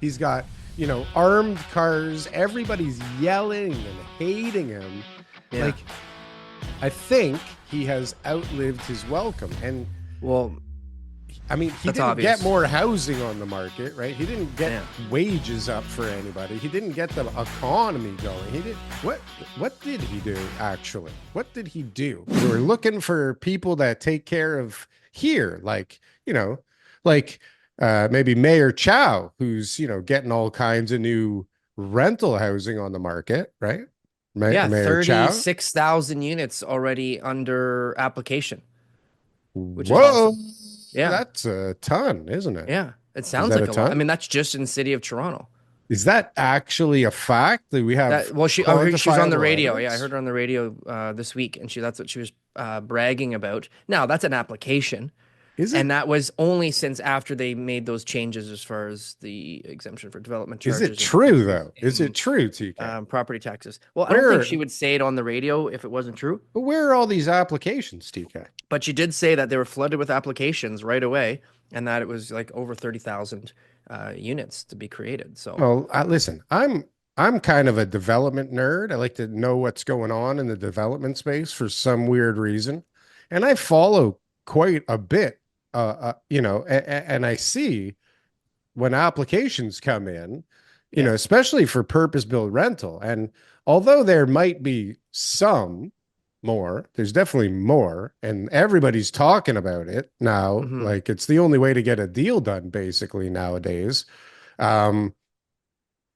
He's got, armed cars. Everybody's yelling and hating him. Yeah. Like, I think he has outlived his welcome. And Well, I mean, he that's didn't get obvious. more housing on the market, right? He didn't get Yeah. wages up for anybody. He didn't get the economy going. He did what did he do actually? What did he do? We were looking for people that take care of here, like, like maybe Mayor Chow, who's, getting all kinds of new rental housing on the market, right? Yeah, Mayor Chow. 36,000 units already under application, which is Whoa, awesome. Yeah. that's a ton, isn't it? Yeah. It Is sounds that a like a lot. I ton? mean, that's just in the city of Toronto. Is that actually a fact that we have Well, she was on the quantifiable radio. Yeah, I evidence? heard her on the radio this week, and that's what she was bragging about. Now, that's an application, Is and it? that was only since after they made those changes as far as the exemption for development Is it charges and true increases though? Is it in true, TK? property taxes. Well, I don't think she Where would say it on the radio if it wasn't true, where are all these applications, TK? but she did say that they were flooded with applications right away, and that it was like over 30,000 units to be created. So, Well, listen, I'm kind of a development nerd. I like to know what's going on in the development space for some weird reason, and I follow quite a bit. And I see when applications come in, yeah. especially for purpose-built rental. And although there might be some more, there's definitely more, and everybody's talking about it now. Hmm. Like it's the only way to get a deal done, basically nowadays. Um,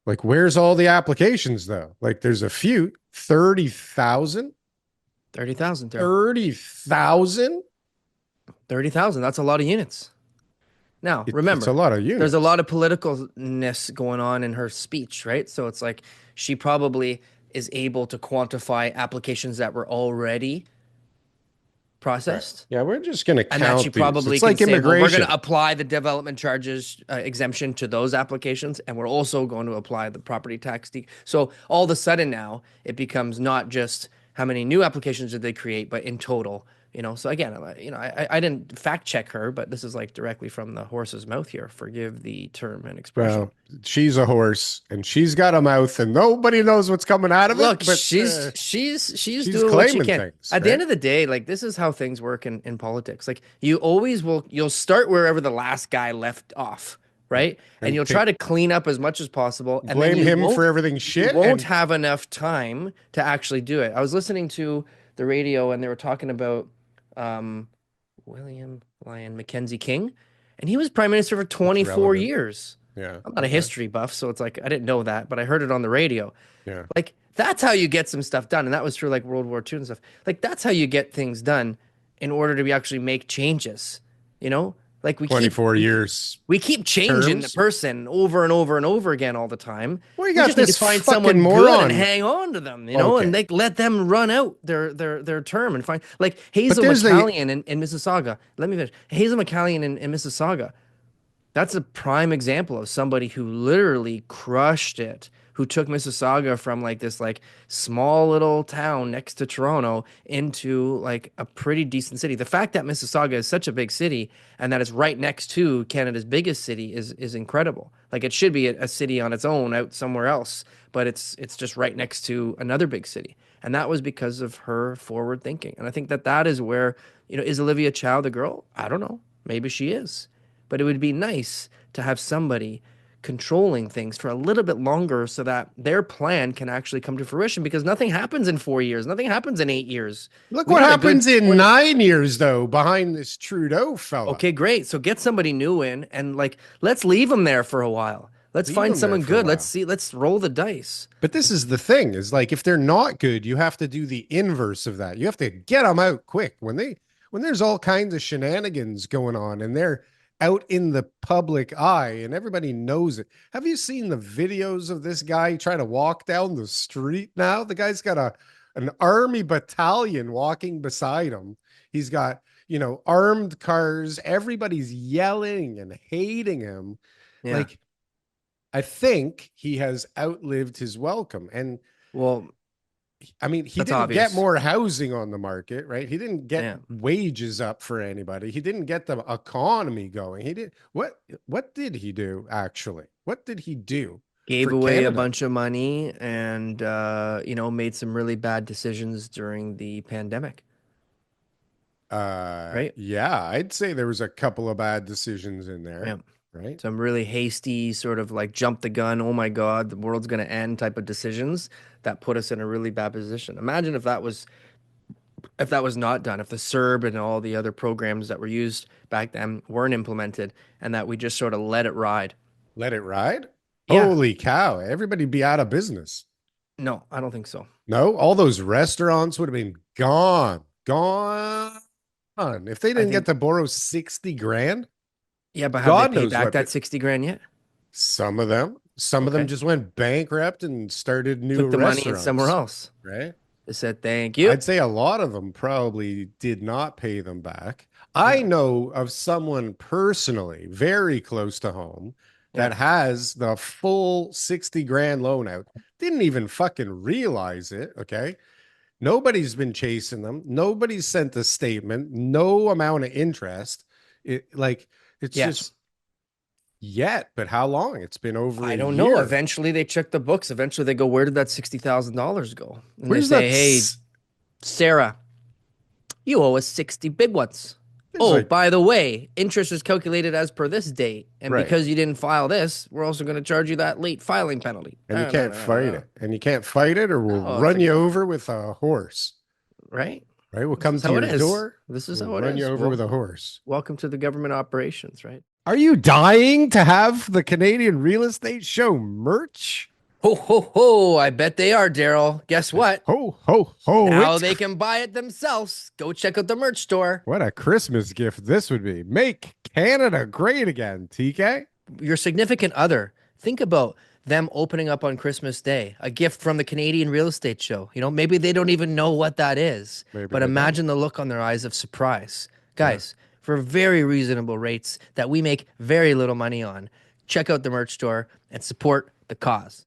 like where's all the applications though? Like there's a few, 30,000, 30,000, Daryl. 30,000. 30,000. That's a lot of units. Now, It's a remember, lot of there's a units. lot of politicalness going on in her speech, right? So it's like she probably is able to quantify applications that were already Right. processed, Yeah, we're just going to and that she count these. probably It's can like say, well, we're going to immigration. apply the development charges exemption to those applications, and we're also going to apply the property tax. So all of a sudden now it becomes not just how many new applications did they create, but in total. So again, I didn't fact check her, but this is like directly from the horse's mouth here. Forgive the term and expression. Well, she's a horse and she's got a mouth and nobody knows what's coming out of it, Look, but she's she's doing what she claiming can. things, At the right? end of the day, like this is how things work in politics. Like you'll start wherever the last guy left off, Yeah. right? And And you'll try to clean up as much as possible, and then blame him for everything you shit. won't And have enough time to actually do it. I was listening to the radio and they were talking about um William Lyon Mackenzie King, and he was prime minister for it's 24 relevant. years. Yeah. I'm not a Okay. history buff, so it's like I didn't know that, but I heard it on the radio. Yeah. Like that's how you get some stuff done, and that was through like World War II and stuff. Like that's how you get things done in order to be actually make changes. You know, like 24 years we keep changing the terms. person over and over and over again all the time. Well, you We got just need to this find fucking someone good and moron. hang on to them, and Okay. like let them run out their term and find like But Hazel there's the McCallion in Mississauga. Let me finish. Hazel McCallion in Mississauga. That's a prime example of somebody who literally crushed it, who took Mississauga from like this like small little town next to Toronto into like a pretty decent city. The fact that Mississauga is such a big city and that it's right next to Canada's biggest city is incredible. Like it should be a city on its own out somewhere else, but it's just right next to another big city. And that was because of her forward thinking. And I think that is where, is Olivia Chow the girl? I don't know. Maybe she is. But it would be nice to have somebody controlling things for a little bit longer so that their plan can actually come to fruition because nothing happens in 4 years. Nothing happens in 8 years. look We what got a good happens in 20. 9 years though behind this Trudeau fella. Okay, great. So get somebody new in and like, let's leave them there for a while. Let's Leave find him there someone for a good. while. Let's roll the dice. But this is the thing is like if they're not good, you have to do the inverse of that. You have to get them out quick when there's all kinds of shenanigans going on and they're out in the public eye and everybody knows it. Have you seen the videos of this guy trying to walk down the street now? The guy's got an army battalion walking beside him. He's got, armed cars. Everybody's yelling and hating him. Yeah. Like I think he has outlived his welcome. And Well, I mean, he That's didn't get obvious. more housing on the market, right? He didn't get Yeah. wages up for anybody. He didn't get the economy going. He did what did he do actually? What did he do Gave for away a Canada? bunch of money and made some really bad decisions during the pandemic, right? Yeah, I'd say there was a couple of bad decisions in there, Yeah. right? Some really hasty, sort of like jump the gun, oh my God, the world's going to end type of decisions that put us in a really bad position. Imagine if that was not done, if the CERB and all the other programs that were used back then weren't implemented and that we just sort of let it ride. Let it ride. Yeah. Holy cow, everybody'd be out of business. No, I don't think so. No, all those restaurants would have been gone, gone. If they I didn't get think, to borrow 60 grand, yeah, but have they God paid knows back what. that 60 grand yet? Some of them Okay. just went bankrupt and started new Took the money in somewhere restaurants, else. right? They said, thank you. I'd say a lot of them probably did not pay them back. I Yeah. know of someone personally very close to home Yeah. that has the full 60 grand loan out. Didn't even fucking realize it. Okay. Nobody's been chasing them. Nobody's sent a statement. No amount of interest. It's Yes. just yet, but how long? It's been over I a don't know. year. Eventually they check the books. Eventually they go, where did that $60,000 go? And they Where's say, that? hey, Sarah, you owe us 60 big ones. It's Oh, like, by the way, interest is calculated as per this date. And right. because you didn't file this, we're also going to charge you that late filing penalty. And you No, no, can't no, no, fight no. it. And you can't fight it, or we'll Oh, it's run a you government, over with a horse. right? Right? We'll This come is to how it your is. door. This is We'll how it run you is. over with a horse. Welcome to the government operations, right? Are you dying to have the Canadian Real Estate Show merch? Ho, ho, ho. I bet they are, Daryl. Guess what? Ho, ho, ho. Now they can buy it themselves. Go check out the merch store. What a Christmas gift this would be. Make Canada great again, TK. Your significant other, think about them opening up on Christmas Day, a gift from the Canadian Real Estate Show. Maybe they don't even know what that is, Maybe but they don't. imagine the look on their eyes of surprise. Yeah. Guys, for very reasonable rates that we make very little money on, check out the merch store and support the cause.